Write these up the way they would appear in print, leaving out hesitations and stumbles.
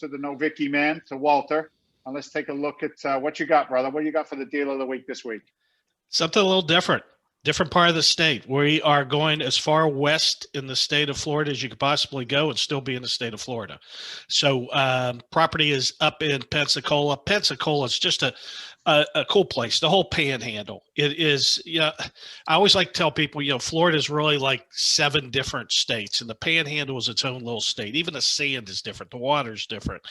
to the Novicki man, to Walter, and let's take a look at what you got, brother. What do you got for the deal of the week this week? Something a little different part of the state. We are going as far west in the state of Florida as you could possibly go and still be in the state of Florida. So property is up in Pensacola. Pensacola is just a cool place, the whole panhandle. It is, I always like to tell people, Florida is really like 7 different states, and the panhandle is its own little state. Even the sand is different. The water is different.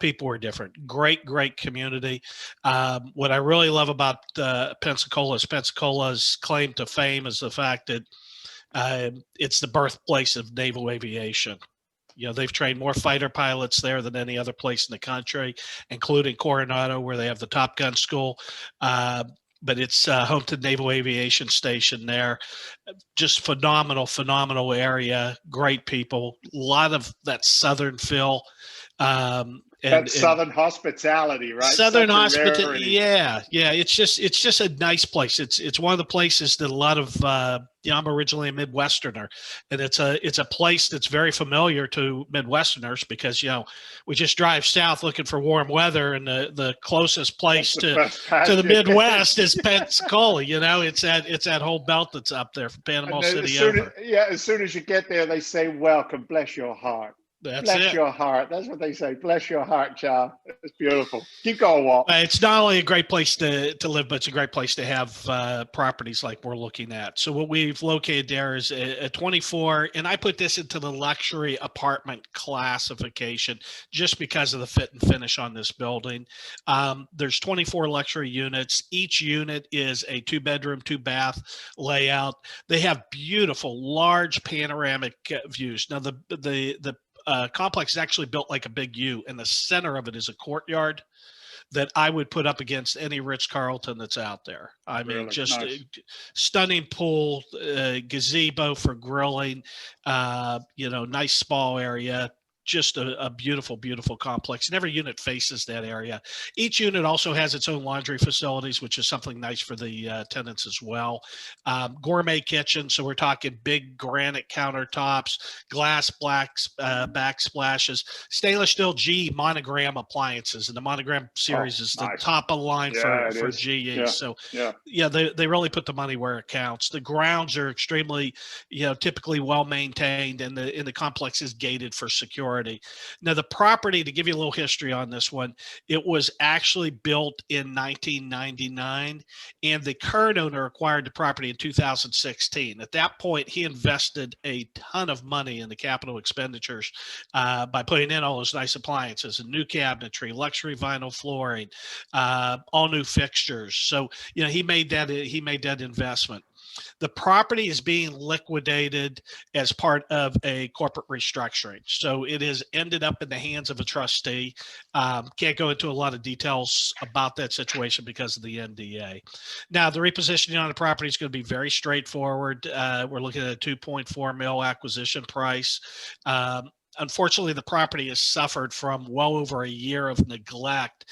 People are different. Great community. What I really love about Pensacola is Pensacola's claim to fame is the fact that it's the birthplace of naval aviation. They've trained more fighter pilots there than any other place in the country, including Coronado, where they have the Top Gun school. But it's home to Naval Aviation Station there. Just phenomenal area. Great people. A lot of that Southern feel. Southern hospitality, right? Southern hospitality, yeah. It's just a nice place. It's one of the places that a lot of I'm originally a Midwesterner, and it's a place that's very familiar to Midwesterners because we just drive south looking for warm weather, and the closest place to the Midwest is Pensacola. It's that whole belt that's up there from Panama City over. As soon as you get there, they say, "Welcome, bless your heart." Bless your heart. That's what they say. Bless your heart, child. It's beautiful. Keep going, Walt. It's not only a great place to live, but it's a great place to have properties like we're looking at. So what we've located there is a 24, and I put this into the luxury apartment classification just because of the fit and finish on this building. There's 24 luxury units. Each unit is a 2-bedroom, 2-bath layout. They have beautiful, large panoramic views. Now, the complex is actually built like a big U, and the center of it is a courtyard that I would put up against any Ritz-Carlton that's out there. I mean, just nice. A stunning pool, gazebo for grilling, nice spa area. Just a beautiful complex, and every unit faces that area. Each unit also has its own laundry facilities, which is something nice for the tenants as well. Gourmet kitchen, so we're talking big granite countertops, glass backsplashes, stainless steel GE Monogram appliances, and the Monogram series is the top of line for GE. Yeah. So they really put the money where it counts. The grounds are extremely, typically well maintained, and the complex is gated for security. Now, the property, to give you a little history on this one, it was actually built in 1999, and the current owner acquired the property in 2016. At that point, he invested a ton of money in the capital expenditures by putting in all those nice appliances and new cabinetry, luxury vinyl flooring, all new fixtures. So, he made that investment. The property is being liquidated as part of a corporate restructuring. So it has ended up in the hands of a trustee. Can't go into a lot of details about that situation because of the NDA. Now, the repositioning on the property is going to be very straightforward. We're looking at a $2.4 million acquisition price. Unfortunately, the property has suffered from well over a year of neglect.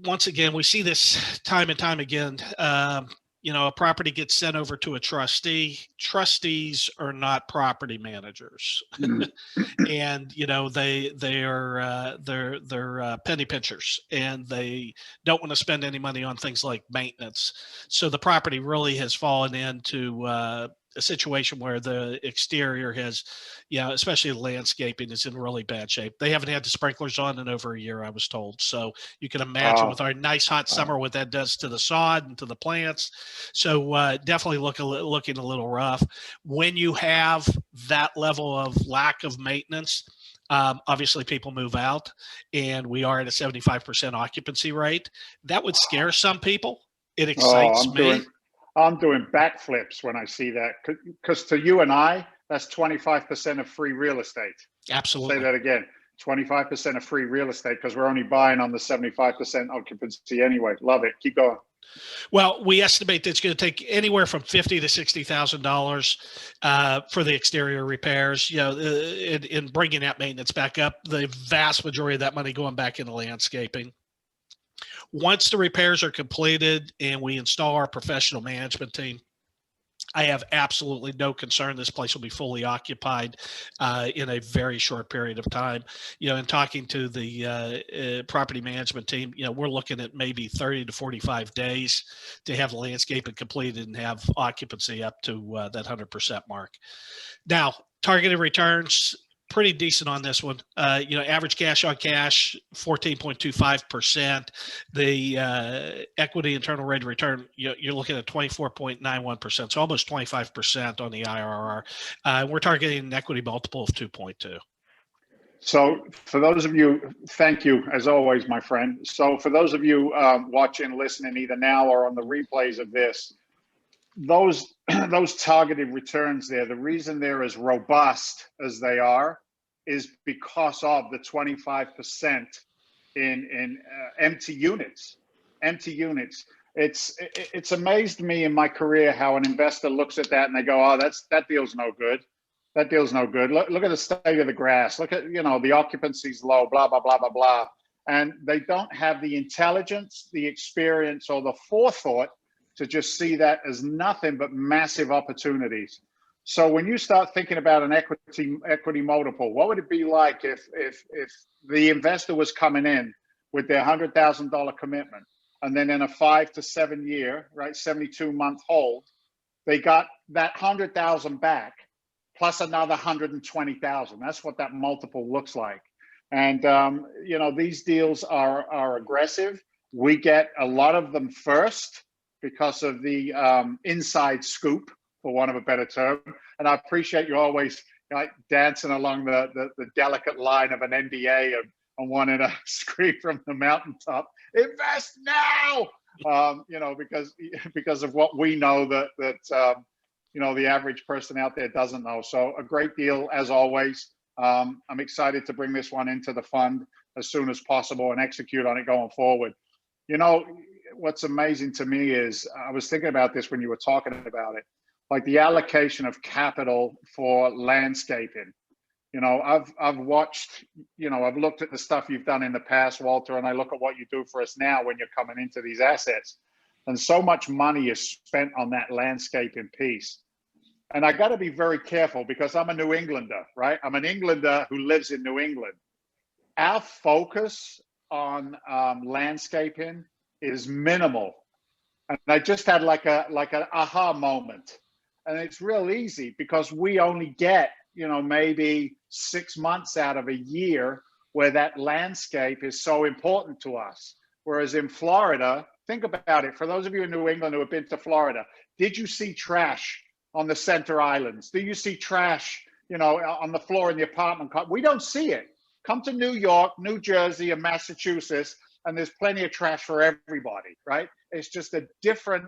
Once again, we see this time and time again. A property gets sent over to a trustee. Trustees are not property managers, and they're penny pinchers, and they don't want to spend any money on things like maintenance. So the property really has fallen into a situation where the exterior has, especially the landscaping, is in really bad shape. They haven't had the sprinklers on in over a year, I was told. So you can imagine with our nice hot summer what that does to the sod and to the plants. So definitely looking a little rough. When you have that level of lack of maintenance, obviously people move out, and we are at a 75% occupancy rate. That would scare some people. It excites me. I'm doing backflips when I see that, because to you and I, that's 25% of free real estate. Absolutely. Say that again. 25% of free real estate, because we're only buying on the 75% occupancy anyway. Love it. Keep going. Well, we estimate that it's going to take anywhere from $50,000 to $60,000 for the exterior repairs. In bringing that maintenance back up, the vast majority of that money going back into landscaping. Once the repairs are completed and we install our professional management team, I have absolutely no concern this place will be fully occupied in a very short period of time. In talking to the property management team, we're looking at maybe 30 to 45 days to have the landscaping completed and have occupancy up to that 100% mark. Now, targeted returns, pretty decent on this one. Average cash on cash, 14.25%. The equity internal rate of return, you're looking at 24.91%, so almost 25% on the IRR. We're targeting an equity multiple of 2.2. So for those of you, thank you as always, my friend. So for those of you watching, listening, either now or on the replays of this, those targeted returns there, the reason they're as robust as they are is because of the 25% in empty units. It's amazed me in my career how an investor looks at that and they go, oh, that deal's no good. That deal's no good. Look at the state of the grass. Look at, the occupancy's low, blah, blah, blah, blah, blah. And they don't have the intelligence, the experience, or the forethought to just see that as nothing but massive opportunities. So when you start thinking about an equity multiple, what would it be like if the investor was coming in with their $100,000 commitment, and then in a 5 to 7 year, right, 72-month hold, they got that 100,000 back plus another 120,000. That's what that multiple looks like. And these deals are aggressive. We get a lot of them first because of the inside scoop, for want of a better term. And I appreciate you always dancing along the delicate line of an NDA and wanting to scream from the mountaintop, invest now, because of what we know that the average person out there doesn't know. So a great deal as always. I'm excited to bring this one into the fund as soon as possible and execute on it going forward. What's amazing to me is, I was thinking about this when you were talking about it, like the allocation of capital for landscaping. I've watched, I've looked at the stuff you've done in the past, Walter, and I look at what you do for us now when you're coming into these assets. And so much money is spent on that landscaping piece. And I got to be very careful because I'm a New Englander, right? I'm an Englander who lives in New England. Our focus on landscaping is minimal. And I just had like an aha moment. And it's real easy because we only get, maybe 6 months out of a year where that landscape is so important to us. Whereas in Florida, think about it. For those of you in New England who have been to Florida, did you see trash on the center islands? Do you see trash, on the floor in the apartment? We don't see it. Come to New York, New Jersey, and Massachusetts, and there's plenty of trash for everybody, right? It's just a different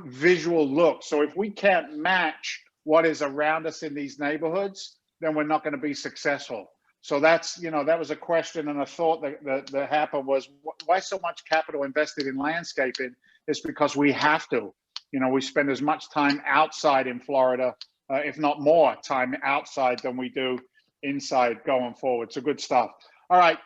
visual look. So if we can't match what is around us in these neighborhoods, then we're not going to be successful. So that's, that was a question and a thought that happened was, why so much capital invested in landscaping? It's because we have to. We spend as much time outside in Florida, if not more time outside than we do inside going forward. So good stuff. All right.